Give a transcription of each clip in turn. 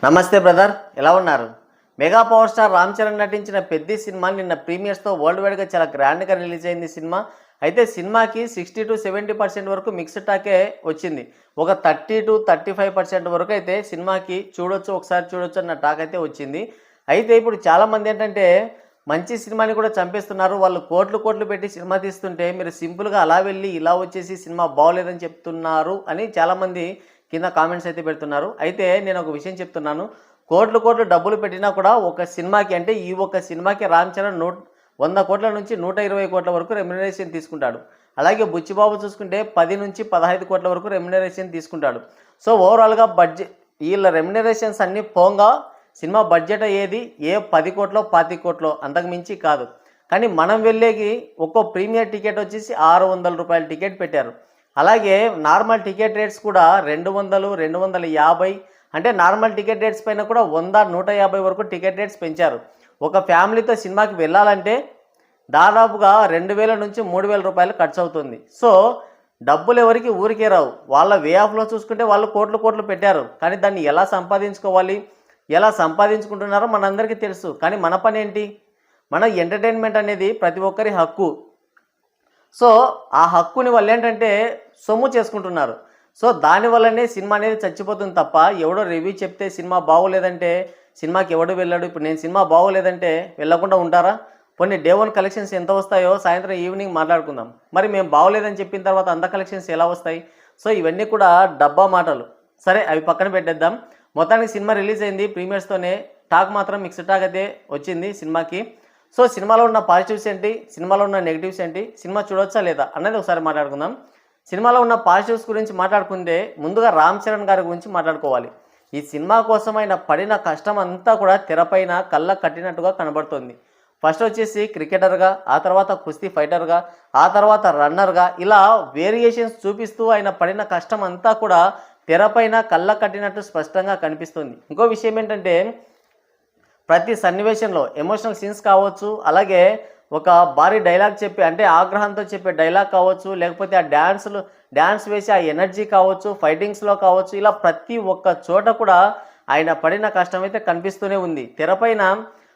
నమస్తే బ్రదర్, ఎలా ఉన్నారు? Mega power star Ram Charan నటించిన పెద్ది సినిమా నిన్న ప్రీమియర్స్తో వరల్డ్ వైడ్గా చాలా గ్రాండ్గా రిలీజ్ అయింది సినిమా. అయితే సినిమాకి 60-70% వరకు మిక్స్డ్ టాకే వచ్చింది. ఒక 30-35% వరకు అయితే సినిమాకి ఒకసారి చూడొచ్చు అన్న టాక్ అయితే వచ్చింది. అయితే ఇప్పుడు చాలామంది ఏంటంటే మంచి సినిమాని కూడా చంపేస్తున్నారు. వాళ్ళు కోట్లు పెట్టి సినిమా తీస్తుంటే మీరు సింపుల్గా అలా వెళ్ళి ఇలా వచ్చేసి సినిమా బాగోలేదని చెప్తున్నారు అని చాలామంది కింద కామెంట్స్ అయితే పెడుతున్నారు. అయితే నేను ఒక విషయం చెప్తున్నాను. కోట్లు డబ్బులు పెట్టినా కూడా ఒక సినిమాకి, అంటే ఈ ఒక్క సినిమాకి రామ్ చరణ్ 100 కోట్ల నుంచి 120 కోట్ల వరకు రెమ్యునరేషన్ తీసుకుంటాడు. అలాగే బుచ్చిబాబు చూసుకుంటే 10-15 కోట్ల వరకు రెమ్యునరేషన్ తీసుకుంటాడు. సో ఓవరాల్గా వీళ్ళ రెమ్యునరేషన్స్ అన్నీ పోగా సినిమా బడ్జెట్ అయ్యేది 10 కోట్లో 25 కోట్లో, అంతకు మించి కాదు. కానీ మనం వెళ్ళేకి ఒక్కో ప్రీమియర్ టికెట్ వచ్చేసి 600 రూపాయల టికెట్ పెట్టారు. అలాగే నార్మల్ టికెట్ రేట్స్ కూడా 200, 250, అంటే నార్మల్ టికెట్ రేట్స్ పైన కూడా 100, 150 వరకు టికెట్ రేట్స్ పెంచారు. ఒక ఫ్యామిలీతో సినిమాకి వెళ్ళాలంటే దాదాపుగా 2000 నుంచి 3000 రూపాయలు ఖర్చు అవుతుంది. సో డబ్బులు ఎవరికి ఊరికే రావు. వాళ్ళ వే ఆఫ్లో చూసుకుంటే వాళ్ళు కోట్లు పెట్టారు. కానీ దాన్ని ఎలా సంపాదించుకోవాలి, ఎలా సంపాదించుకుంటున్నారో మనందరికీ తెలుసు. కానీ మన పని ఏంటి? మన ఎంటర్టైన్మెంట్ అనేది ప్రతి ఒక్కరి హక్కు. సో ఆ హక్కుని వాళ్ళు ఏంటంటే సొమ్ము చేసుకుంటున్నారు. సో దానివల్లనే సినిమా అనేది చచ్చిపోతుంది తప్ప ఎవడో రివ్యూ చెప్తే సినిమా బాగోలేదంటే సినిమాకి ఎవడు వెళ్ళాడు? ఇప్పుడు నేను సినిమా బాగోలేదంటే వెళ్ళకుండా ఉంటారా? కొన్ని డే 1 కలెక్షన్స్ ఎంత వస్తాయో సాయంత్రం ఈవినింగ్ మాట్లాడుకుందాం. మరి మేము బాగోలేదని చెప్పిన తర్వాత అంత కలెక్షన్స్ ఎలా వస్తాయి? సో ఇవన్నీ కూడా డబ్బా మాటలు. సరే, అవి పక్కన పెట్టేద్దాం. మొత్తానికి సినిమా రిలీజ్ అయింది. ప్రీమియర్స్తోనే టాక్ మాత్రం మిక్స్డ్ టాక్ అయితే వచ్చింది సినిమాకి. సో సినిమాలో ఉన్న పాజిటివ్స్ ఏంటి, సినిమాలో ఉన్న నెగిటివ్స్ ఏంటి, సినిమా చూడొచ్చా లేదా అన్నది ఒకసారి మాట్లాడుకుందాం. సినిమాలో ఉన్న పాజిటివ్స్ గురించి మాట్లాడుకుంటే ముందుగా రామ్ చరణ్ గారి గురించి మాట్లాడుకోవాలి. ఈ సినిమా కోసం ఆయన పడిన కష్టం అంతా కూడా తెరపైన కళ్ళ కట్టినట్టుగా కనబడుతుంది. ఫస్ట్ వచ్చేసి క్రికెటర్గా, ఆ తర్వాత కుస్తీ ఫైటర్గా, ఆ తర్వాత రన్నర్గా, ఇలా వేరియేషన్స్ చూపిస్తూ ఆయన పడిన కష్టం అంతా కూడా తెరపైన కళ్ళ కట్టినట్టు స్పష్టంగా కనిపిస్తుంది. ఇంకో విషయం ఏంటంటే ప్రతి సన్నివేశంలో ఎమోషనల్ సీన్స్ కావచ్చు, అలాగే ఒక భారీ డైలాగ్ చెప్పి, అంటే ఆగ్రహంతో చెప్పే డైలాగ్ కావచ్చు, లేకపోతే ఆ డ్యాన్స్ వేసి ఆ ఎనర్జీ కావచ్చు, ఫైటింగ్స్లో కావచ్చు, ఇలా ప్రతి ఒక్క చోట కూడా ఆయన పడిన కష్టం అయితే కనిపిస్తూనే ఉంది తెరపైన.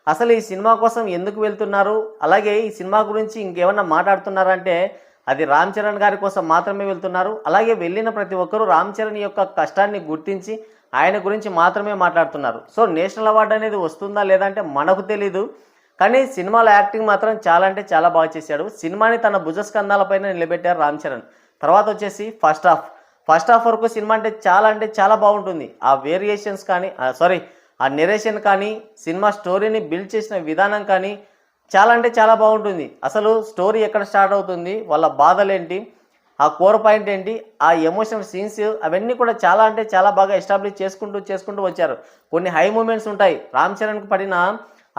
అసలు ఈ సినిమా కోసం ఎందుకు వెళ్తున్నారు, అలాగే ఈ సినిమా గురించి ఇంకేమన్నా మాట్లాడుతున్నారంటే అది రామ్ చరణ్ గారి కోసం మాత్రమే వెళ్తున్నారు. అలాగే వెళ్ళిన ప్రతి ఒక్కరూ రామ్ చరణ్ యొక్క కష్టాన్ని గుర్తించి ఆయన గురించి మాత్రమే మాట్లాడుతున్నారు. సో నేషనల్ అవార్డు అనేది వస్తుందా లేదా అంటే మనకు తెలీదు. కానీ సినిమాలో యాక్టింగ్ మాత్రం చాలా అంటే చాలా బాగా చేశాడు. సినిమాని తన భుజస్కంధాలపైన నిలబెట్టారు రామ్ చరణ్. తర్వాత వచ్చేసి ఫస్ట్ హాఫ్ వరకు సినిమా అంటే చాలా బాగుంటుంది. ఆ వేరియేషన్స్ కానీ, ఆ నెరేషన్ కానీ, సినిమా స్టోరీని బిల్డ్ చేసిన విధానం కానీ చాలా అంటే చాలా బాగుంటుంది. అసలు స్టోరీ ఎక్కడ స్టార్ట్ అవుతుంది, వాళ్ళ బాధలేంటి, ఆ కోర్ పాయింట్ ఏంటి, ఆ ఎమోషనల్ సీన్స్, అవన్నీ కూడా చాలా అంటే చాలా బాగా ఎస్టాబ్లిష్ చేసుకుంటూ వచ్చారు. కొన్ని హై మూమెంట్స్ ఉంటాయి. రామ్ చరణ్కి పడిన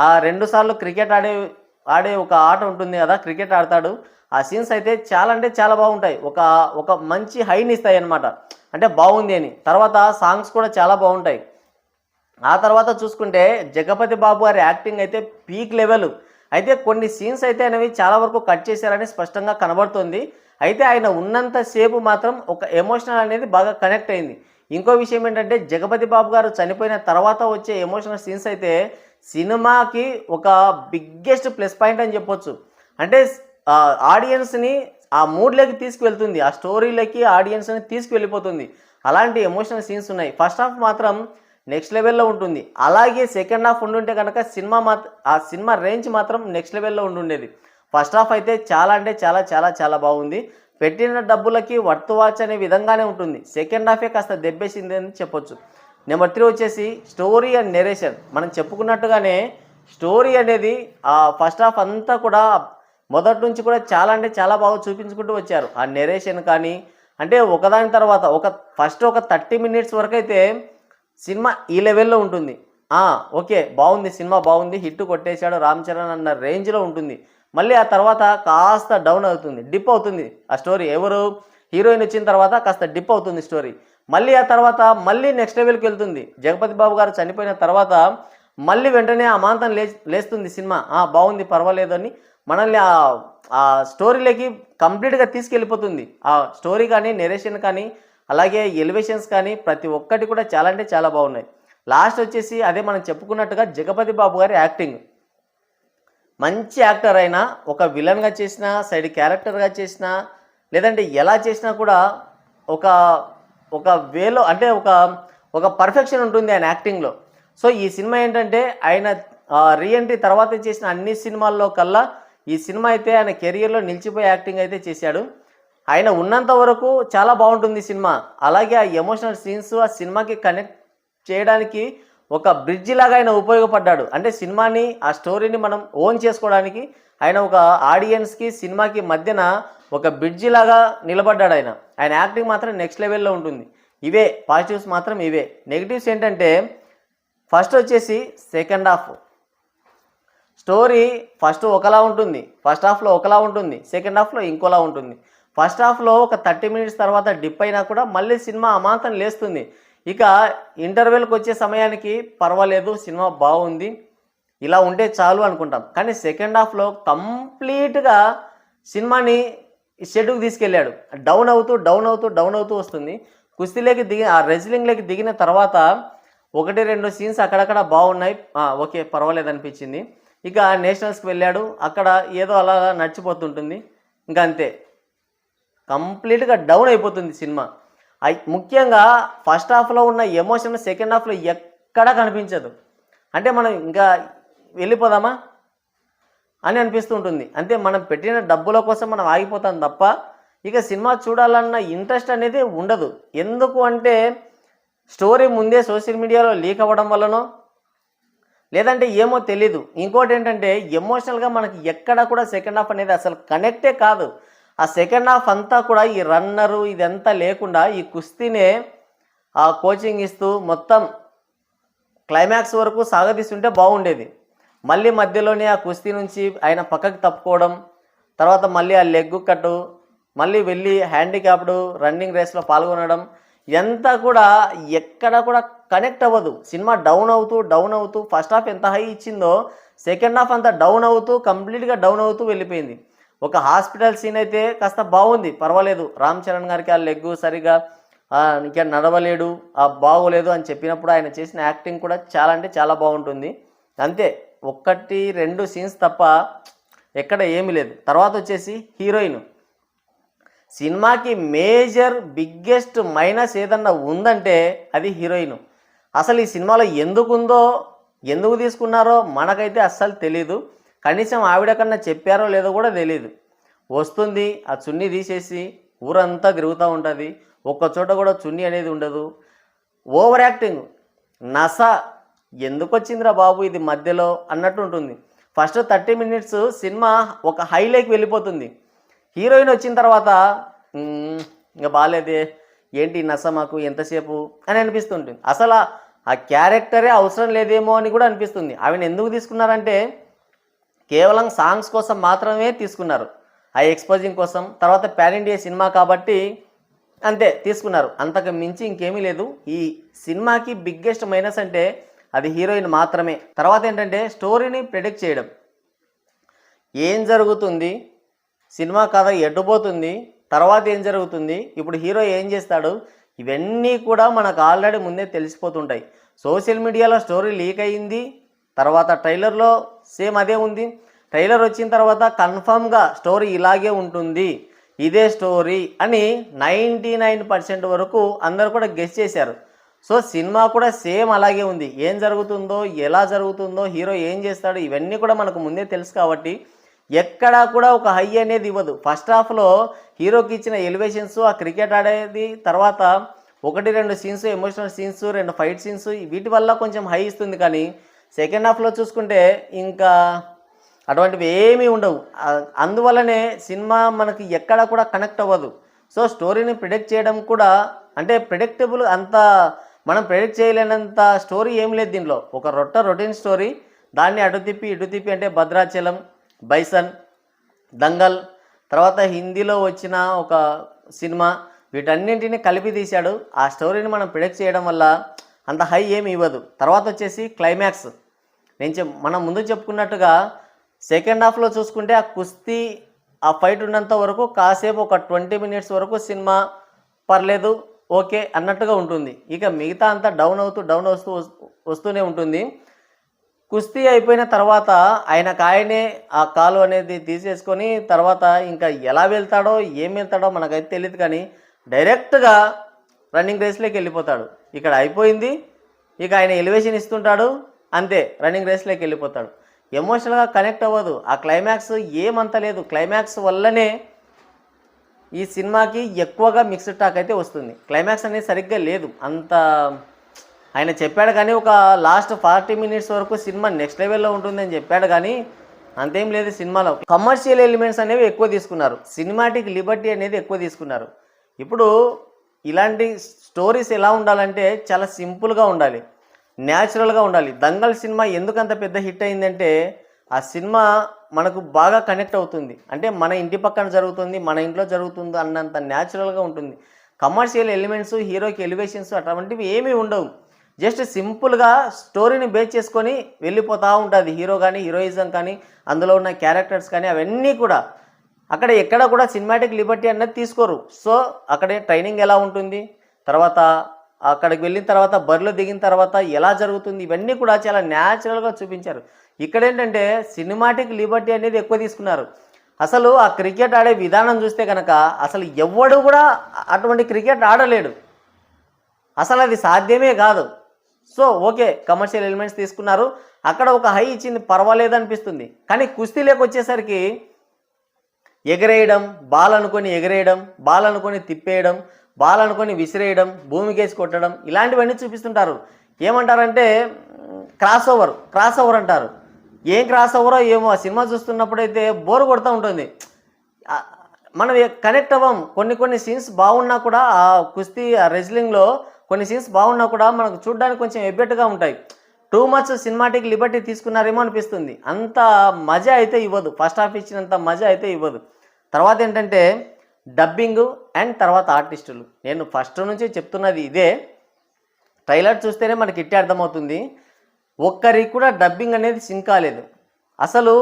ఆ 2 సార్లు క్రికెట్ ఆడే ఒక ఆట ఉంటుంది కదా, క్రికెట్ ఆడతాడు. ఆ సీన్స్ అయితే చాలా అంటే చాలా బాగుంటాయి. ఒక మంచి హైని ఇస్తాయి అన్నమాట, అంటే బాగుంది అని. తర్వాత సాంగ్స్ కూడా చాలా బాగుంటాయి. ఆ తర్వాత చూసుకుంటే జగపతి బాబు గారి యాక్టింగ్ అయితే పీక్ లెవెల్. అయితే కొన్ని సీన్స్ అయితే అనేవి చాలా వరకు కట్ చేశారని స్పష్టంగా కనబడుతుంది. అయితే ఆయన ఉన్నంతసేపు మాత్రం ఒక ఎమోషనల్ అనేది బాగా కనెక్ట్ అయింది. ఇంకో విషయం ఏంటంటే జగపతి బాబు గారు చనిపోయిన తర్వాత వచ్చే ఎమోషనల్ సీన్స్ అయితే సినిమాకి ఒక బిగ్గెస్ట్ ప్లస్ పాయింట్ అని చెప్పొచ్చు. అంటే ఆడియన్స్ని ఆ మూడ్లోకి తీసుకువెళ్తుంది, ఆ స్టోరీలోకి ఆడియన్స్ని తీసుకువెళ్ళిపోతుంది. అలాంటి ఎమోషనల్ సీన్స్ ఉన్నాయి. ఫస్ట్ హాఫ్ మాత్రం నెక్స్ట్ లెవెల్లో ఉంటుంది. అలాగే సెకండ్ హాఫ్ ఉండుంటే కనుక ఆ సినిమా రేంజ్ మాత్రం నెక్స్ట్ లెవెల్లో ఉండుండేది. ఫస్ట్ హాఫ్ అయితే చాలా అంటే చాలా బాగుంది. పెట్టిన డబ్బులకి వర్త్ వాచ్ అనే విధంగానే ఉంటుంది. సెకండ్ హాఫే కాస్త దెబ్బేసింది అని చెప్పొచ్చు. నెంబర్ 3 వచ్చేసి స్టోరీ అండ్ నెరేషన్. మనం చెప్పుకున్నట్టుగానే స్టోరీ అనేది ఆ ఫస్ట్ హాఫ్ అంతా కూడా మొదటి నుంచి కూడా చాలా అంటే చాలా బాగా చూపించుకుంటూ వచ్చారు. ఆ నెరేషన్ కానీ, అంటే ఒకదాని తర్వాత ఫస్ట్ ఒక 30 మినిట్స్ వరకు అయితే సినిమా ఈ లెవెల్లో ఉంటుంది. ఓకే, బాగుంది, సినిమా బాగుంది, హిట్ కొట్టేశాడు రామ్ చరణ్ అన్న రేంజ్లో ఉంటుంది. మళ్ళీ ఆ తర్వాత కాస్త డౌన్ అవుతుంది, డిప్ అవుతుంది ఆ స్టోరీ. హీరోయిన్ వచ్చిన తర్వాత కాస్త డిప్ అవుతుంది స్టోరీ. మళ్ళీ ఆ తర్వాత మళ్ళీ నెక్స్ట్ లెవెల్కి వెళ్తుంది. జగపతి బాబు గారు చనిపోయిన తర్వాత మళ్ళీ వెంటనే ఆ మాంతం లేస్తుంది సినిమా. బాగుంది, పర్వాలేదు అని మనల్ని ఆ స్టోరీలోకి కంప్లీట్గా తీసుకెళ్ళిపోతుంది. ఆ స్టోరీ కానీ, నెరేషన్ కానీ, అలాగే ఎలివేషన్స్ కానీ ప్రతి ఒక్కటి కూడా చాలా అంటే చాలా బాగున్నాయి. లాస్ట్ వచ్చేసి అదే మనం చెప్పుకున్నట్టుగా జగపతి బాబు గారి యాక్టింగ్, మంచి యాక్టర్ అయినా ఒక విలన్గా చేసినా, సైడ్ క్యారెక్టర్గా చేసినా, లేదంటే ఎలా చేసినా కూడా ఒక ఒక వేలో అంటే ఒక పర్ఫెక్షన్ ఉంటుంది ఆయన యాక్టింగ్లో. సో ఈ సినిమా ఏంటంటే ఆయన రీఎంట్రీ తర్వాత చేసిన అన్ని సినిమాల్లో కల్లా ఈ సినిమా అయితే ఆయన కెరియర్లో నిలిచిపోయే యాక్టింగ్ అయితే చేశాడు. ఆయన ఉన్నంత వరకు చాలా బాగుంటుంది సినిమా. అలాగే ఆ ఎమోషనల్ సీన్స్ ఆ సినిమాకి కనెక్ట్ చేయడానికి ఒక బ్రిడ్జ్ లాగా ఆయన ఉపయోగపడ్డాడు. అంటే సినిమాని ఆ స్టోరీని మనం ఓన్ చేసుకోవడానికి ఆయన ఒక ఆడియన్స్కి సినిమాకి మధ్యన ఒక బ్రిడ్జి లాగా నిలబడ్డాడు ఆయన. ఆయన యాక్టింగ్ మాత్రం నెక్స్ట్ లెవెల్లో ఉంటుంది. ఇవే పాజిటివ్స్ మాత్రం ఇవే. నెగిటివ్స్ ఏంటంటే ఫస్ట్ వచ్చేసి సెకండ్ హాఫ్ స్టోరీ ఫస్ట్ ఒకలా ఉంటుంది, ఫస్ట్ హాఫ్లో ఒకలా ఉంటుంది, సెకండ్ హాఫ్లో ఇంకోలా ఉంటుంది. ఫస్ట్ హాఫ్లో ఒక 30 మినిట్స్ తర్వాత డిప్ అయినా కూడా మళ్ళీ సినిమా అమాంతం లేస్తుంది. ఇక ఇంటర్వెల్కి వచ్చే సమయానికి పర్వాలేదు, సినిమా బాగుంది, ఇలా ఉంటే చాలు అనుకుంటాం. కానీ సెకండ్ హాఫ్లో కంప్లీట్గా సినిమాని షెడ్యూకి తీసుకెళ్ళాడు. డౌన్ అవుతూ వస్తుంది. కుస్తీలోకి దిగి ఆ రెజ్లింగ్లోకి దిగిన తర్వాత 1-2 సీన్స్ అక్కడక్కడ బాగున్నాయి, ఓకే పర్వాలేదు అనిపించింది. ఇక నేషనల్స్కి వెళ్ళాడు, అక్కడ ఏదో అలా నడిచిపోతుంటుంది, ఇంకా అంతే కంప్లీట్గా డౌన్ అయిపోతుంది సినిమా. ముఖ్యంగా ఫస్ట్ హాఫ్లో ఉన్న ఎమోషన్ సెకండ్ హాఫ్లో ఎక్కడా కనిపించదు. అంటే మనం ఇంకా వెళ్ళిపోదామా అని అనిపిస్తూ ఉంటుంది. అంతే, మనం పెట్టిన డబ్బుల కోసం మనం ఆగిపోతాం తప్ప ఇక సినిమా చూడాలన్న ఇంట్రెస్ట్ అనేది ఉండదు. ఎందుకు అంటే స్టోరీ ముందే సోషల్ మీడియాలో లీక్ అవ్వడం వల్లనో లేదంటే ఏమో తెలీదు. ఇంకోటి ఏంటంటే ఎమోషనల్గా మనకి ఎక్కడ కూడా సెకండ్ హాఫ్ అనేది అసలు కనెక్టే కాదు. ఆ సెకండ్ హాఫ్ అంతా కూడా ఈ రన్నరు ఇదంతా లేకుండా ఈ కుస్తీనే కోచింగ్ ఇస్తూ మొత్తం క్లైమాక్స్ వరకు సాగదీస్తుంటే బాగుండేది. మళ్ళీ మధ్యలోనే ఆ కుస్తీ నుంచి ఆయన పక్కకి తప్పుకోవడం, తర్వాత మళ్ళీ ఆ లెగ్ కట్టు, మళ్ళీ వెళ్ళి హ్యాండిక్యాప్డ్ రన్నింగ్ రేస్లో పాల్గొనడం, ఇదంతా కూడా ఎక్కడ కూడా కనెక్ట్ అవ్వదు. సినిమా డౌన్ అవుతూ ఫస్ట్ హాఫ్ ఎంత హై ఇచ్చిందో సెకండ్ హాఫ్ అంతా కంప్లీట్గా డౌన్ అవుతూ వెళ్ళిపోయింది. ఒక హాస్పిటల్ సీన్ అయితే కాస్త బాగుంది, పర్వాలేదు. రామ్ చరణ్ గారికి ఆ లెగ్ సరిగా ఇంకా నడవలేడు, బాగోలేదు అని చెప్పినప్పుడు ఆయన చేసిన యాక్టింగ్ కూడా చాలా అంటే చాలా బాగుంటుంది. అంతే, 1-2 సీన్స్ తప్ప ఎక్కడ ఏమీ లేదు. తర్వాత వచ్చేసి హీరోయిన్. సినిమాకి మేజర్ బిగ్గెస్ట్ మైనస్ ఏదన్నా ఉందంటే అది హీరోయిన్. అసలు ఈ సినిమాలో ఎందుకు తీసుకున్నారో మనకైతే అస్సలు తెలీదు. కనీసం ఆవిడ కన్నా చెప్పారో లేదో కూడా తెలీదు. వస్తుంది, ఆ చున్నీ తీసేసి ఊరంతా తిరుగుతూ ఉంటుంది, ఒక్క చోట కూడా చున్నీ అనేది ఉండదు. ఓవర్ యాక్టింగ్, నస, ఎందుకు వచ్చిందిరా బాబు ఇది మధ్యలో అన్నట్టు ఉంటుంది. ఫస్ట్ 30 మినిట్స్ సినిమా ఒక హైలోకి వెళ్ళిపోతుంది. హీరోయిన్ వచ్చిన తర్వాత ఇంకా బాగాలేదే, ఏంటి నస మాకు ఎంతసేపు అని అనిపిస్తుంటుంది. అసలు ఆ క్యారెక్టరే అవసరం లేదేమో అని కూడా అనిపిస్తుంది. ఆవిడ ఎందుకు తీసుకున్నారంటే కేవలం సాంగ్స్ కోసం మాత్రమే తీసుకున్నారు, ఆ ఎక్స్పోజింగ్ కోసం. తర్వాత పాన్ ఇండియా సినిమా కాబట్టి అంతే తీసుకున్నారు, అంతకు మించి ఇంకేమీ లేదు. ఈ సినిమాకి బిగ్గెస్ట్ మైనస్ అంటే అది హీరోయిన్ మాత్రమే. తర్వాత ఏంటంటే స్టోరీని ప్రెడిక్ట్ చేయడం, ఏం జరుగుతుంది, సినిమా కథ ఎడ్డుపోతుంది, తర్వాత ఏం జరుగుతుంది, ఇప్పుడు హీరో ఏం చేస్తాడు, ఇవన్నీ కూడా మనకు ఆల్రెడీ ముందే తెలిసిపోతుంటాయి. సోషల్ మీడియాలో స్టోరీ లీక్ అయ్యింది, తర్వాత ట్రైలర్లో సేమ్ అదే ఉంది. ట్రైలర్ వచ్చిన తర్వాత కన్ఫామ్గా స్టోరీ ఇలాగే ఉంటుంది, ఇదే స్టోరీ అని 99% వరకు అందరూ కూడా గెస్ చేశారు. సో సినిమా కూడా సేమ్ అలాగే ఉంది. ఏం జరుగుతుందో, ఎలా జరుగుతుందో, హీరో ఏం చేస్తాడు, ఇవన్నీ కూడా మనకు ముందే తెలుసు కాబట్టి ఎక్కడా కూడా ఒక హై అనేది ఇవ్వదు. ఫస్ట్ హాఫ్లో హీరోకి ఇచ్చిన ఎలివేషన్స్, ఆ క్రికెట్ ఆడేది, తర్వాత 1-2 scenes emotional scenes, 2 fight scenes, వీటి వల్ల కొంచెం హై ఇస్తుంది. కానీ సెకండ్ హాఫ్లో చూసుకుంటే ఇంకా అటువంటివి ఏమీ ఉండవు. అందువల్లనే సినిమా మనకి ఎక్కడ కూడా కనెక్ట్ అవ్వదు. సో స్టోరీని ప్రిడిక్ట్ చేయడం కూడా అంటే ప్రిడిక్టబుల్, అంత మనం ప్రిడిక్ట్ చేయలేనంత స్టోరీ ఏం లేదు దీనిలో. ఒక రొటీన్ స్టోరీ, దాన్ని అటు తిప్పి అంటే భద్రాచలం, బైసన్, దంగల్, తర్వాత హిందీలో వచ్చిన ఒక సినిమా, వీటన్నింటినీ కలిపి తీశాడు. ఆ స్టోరీని మనం ప్రిడిక్ట్ చేయడం వల్ల అంత హై ఏమి ఇవ్వదు. తర్వాత వచ్చేసి క్లైమాక్స్. మనం ముందు చెప్పుకున్నట్టుగా సెకండ్ హాఫ్లో చూసుకుంటే ఆ కుస్తీ, ఆ ఫైట్ ఉన్నంత వరకు కాసేపు ఒక 20 మినిట్స్ వరకు సినిమా పర్లేదు, ఓకే అన్నట్టుగా ఉంటుంది. ఇక మిగతా అంతా డౌన్ వస్తూనే ఉంటుంది. కుస్తీ అయిపోయిన తర్వాత ఆయనకాయనే ఆ కాలు అనేది తీసేసుకొని తర్వాత ఇంకా ఎలా వెళ్తాడో ఏం వెళ్తాడో మనకైతే తెలియదు, కానీ డైరెక్ట్గా రన్నింగ్ రేస్లోకి వెళ్ళిపోతాడు. ఇక్కడ అయిపోయింది, ఇక ఆయన ఎలివేషన్ ఇస్తుంటాడు, అంతే రన్నింగ్ రేస్లోకి వెళ్ళిపోతాడు. ఎమోషనల్గా కనెక్ట్ అవ్వదు. ఆ క్లైమాక్స్ ఏమంత లేదు. క్లైమాక్స్ వల్లనే ఈ సినిమాకి ఎక్కువగా మిక్స్డ్ టాక్ అయితే వస్తుంది. క్లైమాక్స్ అనేది సరిగ్గా లేదు. అంత ఆయన చెప్పాడు కానీ ఒక లాస్ట్ 40 మినిట్స్ వరకు సినిమా నెక్స్ట్ లెవెల్లో ఉంటుందని చెప్పాడు, కానీ అంతేం లేదు. సినిమాలో కమర్షియల్ ఎలిమెంట్స్ అనేవి ఎక్కువ తీసుకున్నారు, సినిమాటిక్ లిబర్టీ అనేది ఎక్కువ తీసుకున్నారు. ఇప్పుడు ఇలాంటి స్టోరీస్ ఎలా ఉండాలంటే చాలా సింపుల్గా ఉండాలి, న్యాచురల్గా ఉండాలి. దంగల్ సినిమా ఎందుకు అంత పెద్ద హిట్ అయిందంటే ఆ సినిమా మనకు బాగా కనెక్ట్ అవుతుంది. అంటే మన ఇంటి పక్కన జరుగుతుంది, మన ఇంట్లో జరుగుతుంది అన్నంత న్యాచురల్గా ఉంటుంది. కమర్షియల్ ఎలిమెంట్స్, హీరోకి ఎలివేషన్స్ అటువంటివి ఏమీ ఉండవు. జస్ట్ సింపుల్గా స్టోరీని బేస్ చేసుకొని వెళ్ళిపోతూ ఉంటుంది. హీరో కానీ, హీరోయిజం కానీ, అందులో ఉన్న క్యారెక్టర్స్ కానీ అవన్నీ కూడా అక్కడ ఎక్కడ కూడా సినిమాటిక్ లిబర్టీ అనేది తీసుకోరు. సో అక్కడే ట్రైనింగ్ ఎలా ఉంటుంది, తర్వాత అక్కడికి వెళ్ళిన తర్వాత బరిలో దిగిన తర్వాత ఎలా జరుగుతుంది, ఇవన్నీ కూడా చాలా న్యాచురల్గా చూపించారు. ఇక్కడ ఏంటంటే సినిమాటిక్ లిబర్టీ అనేది ఎక్కువ తీసుకున్నారు. అసలు ఆ క్రికెట్ ఆడే విధానం చూస్తే కనుక అసలు ఎవడు కూడా అటువంటి క్రికెట్ ఆడలేడు, అసలు అది సాధ్యమే కాదు. సో ఓకే, కమర్షియల్ ఎలిమెంట్స్ తీసుకున్నారు, అక్కడ ఒక హై ఇచ్చింది, పర్వాలేదు అనిపిస్తుంది. కానీ కుస్తీలోకి వచ్చేసరికి ఎగరేయడం, బాల్ అనుకొని ఎగరేయడం, బాల్ అనుకొని తిప్పేయడం, బాల్ అనుకొని విసిరేయడం, భూమికేసి కొట్టడం, ఇలాంటివన్నీ చూపిస్తుంటారు. ఏమంటారంటే క్రాస్ ఓవర్ అంటారు. ఏం క్రాస్ ఓవరో ఏమో, ఆ సినిమా చూస్తున్నప్పుడైతే బోర్ కొడుతూ ఉంటుంది. మనం కనెక్ట్ అవ్వం. కొన్ని సీన్స్ బాగున్నా కూడా ఆ కుస్తీ ఆ రెజ్లింగ్లో కొన్ని సీన్స్ బాగున్నా కూడా మనకు చూడడానికి కొంచెం ఎబ్బెట్టుగా ఉంటాయి. టూ మచ్ సినిమాటిక్ లిబర్టీ తీసుకున్నారేమో అనిపిస్తుంది. అంత మజా అయితే ఇవ్వదు, ఫస్ట్ హాఫ్ ఇచ్చినంత మజా అయితే ఇవ్వదు. తర్వాత ఏంటంటే డబ్బింగ్ అండ్ తర్వాత ఆర్టిస్టులు. నేను ఫస్ట్ నుంచి చెప్తున్నది ఇదే. ట్రైలర్ చూస్తేనే మనకి ఇట్టే అర్థమవుతుంది. ఒక్కరికి కూడా డబ్బింగ్ అనేది సింక్ కాలేదు. అసలు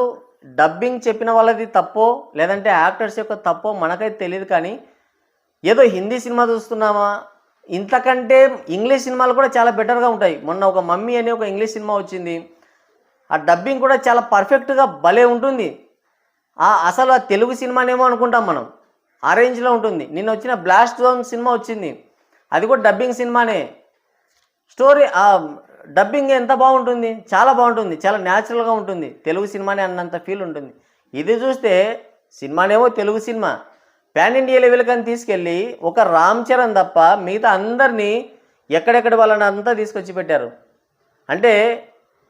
డబ్బింగ్ చెప్పిన వాళ్ళది తప్పో లేదంటే యాక్టర్స్ యొక్క తప్పో మనకైతే తెలియదు, కానీ ఏదో హిందీ సినిమా చూస్తున్నామా, ఇంతకంటే ఇంగ్లీష్ సినిమాలు కూడా చాలా బెటర్గా ఉంటాయి. మొన్న ఒక మమ్మీ అనే ఒక ఇంగ్లీష్ సినిమా వచ్చింది, ఆ డబ్బింగ్ కూడా చాలా పర్ఫెక్ట్గా భలే ఉంటుంది. అసలు ఆ తెలుగు సినిమానేమో అనుకుంటాం మనం, ఆ రేంజ్లో ఉంటుంది. నిన్న వచ్చిన బ్లాస్ట్ జోన్ సినిమా వచ్చింది, అది కూడా డబ్బింగ్ సినిమానే. స్టోరీ డబ్బింగ్ ఎంత బాగుంటుంది, చాలా బాగుంటుంది, చాలా న్యాచురల్గా ఉంటుంది. తెలుగు సినిమానే అన్నంత ఫీల్ ఉంటుంది. ఇది చూస్తే సినిమానేమో Telugu cinema, pan India level కానీ తీసుకెళ్ళి ఒక రామ్ చరణ్ తప్ప మిగతా అందరినీ ఎక్కడెక్కడ వాళ్ళని అంతా తీసుకొచ్చి పెట్టారు. అంటే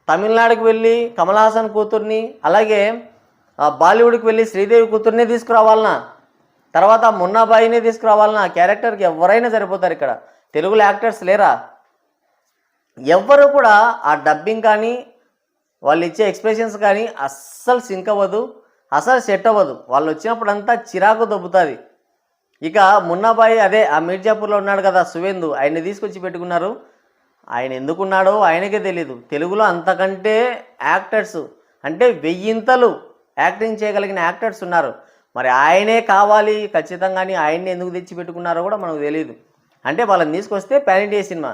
తమిళనాడుకి వెళ్ళి కమల్ హాసన్ కూతుర్ని, అలాగే బాలీవుడ్కి వెళ్ళి శ్రీదేవి కూతుర్నే తీసుకురావాలన్నా, తర్వాత మున్నాబాయినే తీసుకురావాలన్నా, ఆ క్యారెక్టర్కి ఎవరైనా సరిపోతారు. ఇక్కడ తెలుగులో యాక్టర్స్ లేరా? ఎవ్వరు కూడా ఆ డబ్బింగ్ కానీ వాళ్ళు ఇచ్చే ఎక్స్ప్రెషన్స్ కానీ అస్సలు సింక్ అవ్వదు, అసలు సెట్ అవ్వదు. వాళ్ళు వచ్చినప్పుడంతా చిరాకు దొబ్బుతుంది. ఇక మున్నాబాయి అదే ఆ మీర్జాపూర్లో ఉన్నాడు కదా సువేందు, ఆయన్ని తీసుకొచ్చి పెట్టుకున్నారు. ఆయన ఎందుకున్నాడో ఆయనకే తెలీదు. తెలుగులో అంతకంటే యాక్టర్స్ అంటే 1000 యాక్టింగ్ చేయగలిగిన యాక్టర్స్ ఉన్నారు. మరి ఆయనే కావాలి ఖచ్చితంగాని ఆయన్ని ఎందుకు తెచ్చి పెట్టుకున్నారో కూడా మనకు తెలియదు. అంటే వాళ్ళని తీసుకొస్తే పాన్ ఇండియా సినిమా,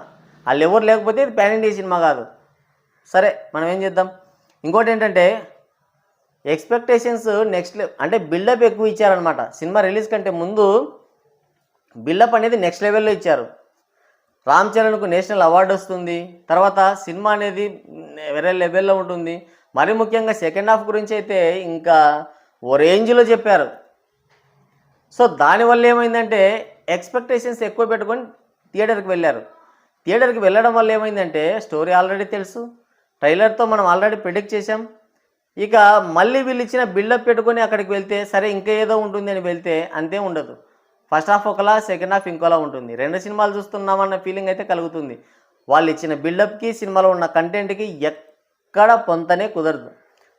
వాళ్ళు ఎవరు లేకపోతే ఇది పాన్ ఇండియా సినిమా కాదు. సరే మనం ఏం చేద్దాం. ఇంకోటి ఏంటంటే ఎక్స్పెక్టేషన్స్ నెక్స్ట్ అంటే బిల్డప్ ఎక్కువ ఇచ్చారనమాట. సినిమా రిలీజ్ కంటే ముందు బిల్డప్ అనేది నెక్స్ట్ లెవెల్లో ఇచ్చారు. రామ్ చరణ్కు నేషనల్ అవార్డు వస్తుంది, తర్వాత సినిమా అనేది వేరే లెవెల్లో ఉంటుంది. మరి ముఖ్యంగా సెకండ్ హాఫ్ గురించి అయితే ఇంకా ఓ రేంజ్లో చెప్పారు. సో దానివల్ల ఏమైందంటే ఎక్స్పెక్టేషన్స్ ఎక్కువ పెట్టుకొని థియేటర్కి వెళ్ళారు. థియేటర్కి వెళ్ళడం వల్ల ఏమైందంటే స్టోరీ ఆల్రెడీ తెలుసు, ట్రైలర్తో మనం ఆల్రెడీ ప్రిడిక్ట్ చేసాం. ఇక మళ్ళీ వీళ్ళు ఇచ్చిన బిల్డప్ పెట్టుకొని అక్కడికి వెళ్తే సరే ఇంకా ఏదో ఉంటుంది అని వెళ్తే అంతే ఉండదు. ఫస్ట్ హాఫ్ ఒకలా, సెకండ్ హాఫ్ ఇంకోలా ఉంటుంది. 2 సినిమాలు చూస్తున్నామన్న ఫీలింగ్ అయితే కలుగుతుంది. వాళ్ళు ఇచ్చిన బిల్డప్కి సినిమాలో ఉన్న కంటెంట్కి ఎక్కడ పొంతనే కుదరదు.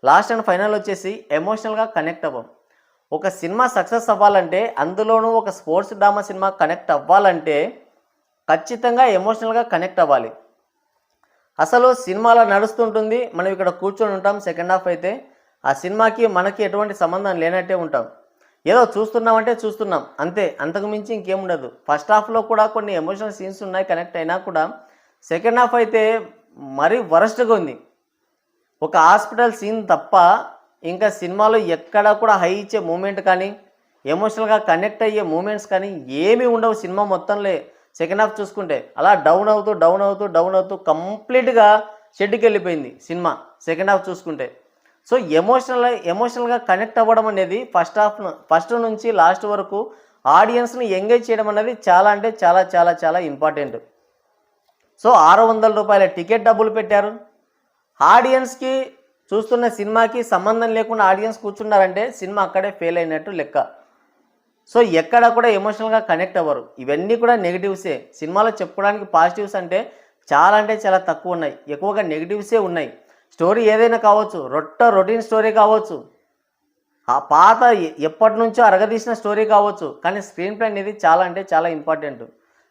లాస్ట్ అండ్ ఫైనల్ వచ్చేసి ఎమోషనల్గా కనెక్ట్ అవ్వం. ఒక సినిమా సక్సెస్ అవ్వాలంటే, అందులోనూ ఒక స్పోర్ట్స్ డ్రామా సినిమా కనెక్ట్ అవ్వాలంటే ఖచ్చితంగా ఎమోషనల్గా కనెక్ట్ అవ్వాలి. అసలు సినిమాలో నడుస్తుంటుంది, మనం ఇక్కడ కూర్చొని ఉంటాం. సెకండ్ హాఫ్ అయితే ఆ సినిమాకి మనకి ఎటువంటి సంబంధం లేనట్టే ఉంటాం. ఏదో చూస్తున్నామంటే చూస్తున్నాం అంతే, అంతకు మించి ఇంకేముండదు. ఫస్ట్ హాఫ్లో కూడా కొన్ని ఎమోషనల్ సీన్స్ ఉన్నాయి కనెక్ట్ అయినా కూడా, సెకండ్ హాఫ్ అయితే మరీ వరస్ట్గా ఉంది. ఒక హాస్పిటల్ సీన్ తప్ప ఇంకా సినిమాలో ఎక్కడా కూడా హై ఇచ్చే మూమెంట్ కానీ, ఎమోషనల్గా కనెక్ట్ అయ్యే మూమెంట్స్ కానీ ఏమీ ఉండవు సినిమా మొత్తంలో. సెకండ్ హాఫ్ చూసుకుంటే అలా డౌన్ అవుతూ కంప్లీట్గా షెడ్కి వెళ్ళిపోయింది సినిమా సెకండ్ హాఫ్ చూసుకుంటే. సో ఎమోషనల్గా కనెక్ట్ అవ్వడం అనేది ఫస్ట్ నుంచి లాస్ట్ వరకు ఆడియన్స్ని ఎంగేజ్ చేయడం అనేది చాలా అంటే చాలా చాలా చాలా ఇంపార్టెంట్. సో 600 రూపాయల టికెట్ డబ్బులు పెట్టారు. ఆడియన్స్కి చూస్తున్న సినిమాకి సంబంధం లేకుండా ఆడియన్స్ కూర్చున్నారంటే సినిమా అక్కడే ఫెయిల్ అయినట్టు లెక్క. సో ఎక్కడ కూడా ఎమోషనల్గా కనెక్ట్ అవ్వరు. ఇవన్నీ కూడా నెగిటివ్సే. సినిమాలో చెప్పుకోవడానికి పాజిటివ్స్ అంటే చాలా తక్కువ ఉన్నాయి, ఎక్కువగా నెగిటివ్సే ఉన్నాయి. స్టోరీ ఏదైనా కావచ్చు, రొటీన్ స్టోరీ కావచ్చు, ఆ పాత ఎప్పటి నుంచో అరగదీసిన స్టోరీ కావచ్చు, కానీ స్క్రీన్ ప్లే అనేది చాలా అంటే చాలా ఇంపార్టెంట్.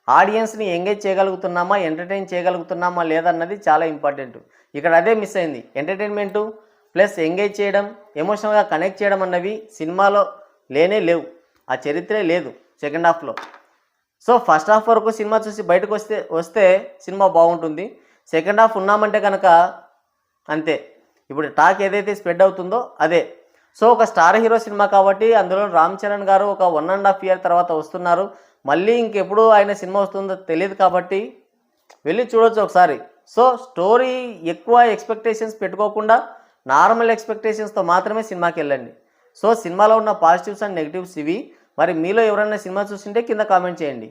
ఆడియన్స్ని ఎంగేజ్ చేయగలుగుతున్నామా, ఎంటర్టైన్ చేయగలుగుతున్నామా లేదన్నది చాలా ఇంపార్టెంట్. ఇక్కడ అదే మిస్ అయింది. ఎంటర్టైన్మెంటు ప్లస్ ఎంగేజ్ చేయడం, ఎమోషనల్గా కనెక్ట్ చేయడం అన్నవి సినిమాలో లేవు, ఆ చరిత్రే లేదు సెకండ్ హాఫ్లో. సో ఫస్ట్ హాఫ్ వరకు సినిమా చూసి బయటకు వస్తే సినిమా బాగుంటుంది. సెకండ్ హాఫ్ ఉన్నామంటే కనుక అంతే, ఇప్పుడు టాక్ ఏదైతే స్ప్రెడ్ అవుతుందో అదే. సో ఒక స్టార్ హీరో సినిమా కాబట్టి అందులో రామ్ చరణ్ గారు ఒక 1.5 year తర్వాత వస్తున్నారు. మళ్ళీ ఇంకెప్పుడు ఆయన సినిమా వస్తుందో తెలియదు కాబట్టి వెళ్ళి చూడొచ్చు ఒకసారి. సో స్టోరీ ఎక్కువ ఎక్స్పెక్టేషన్స్ పెట్టుకోకుండా నార్మల్ ఎక్స్పెక్టేషన్స్తో మాత్రమే సినిమాకి వెళ్ళండి. సో సినిమాలో ఉన్న పాజిటివ్స్ అండ్ నెగిటివ్స్ ఇవి. మరి మీలో ఎవరైనా సినిమా చూస్తుంటే కింద కామెంట్ చేయండి.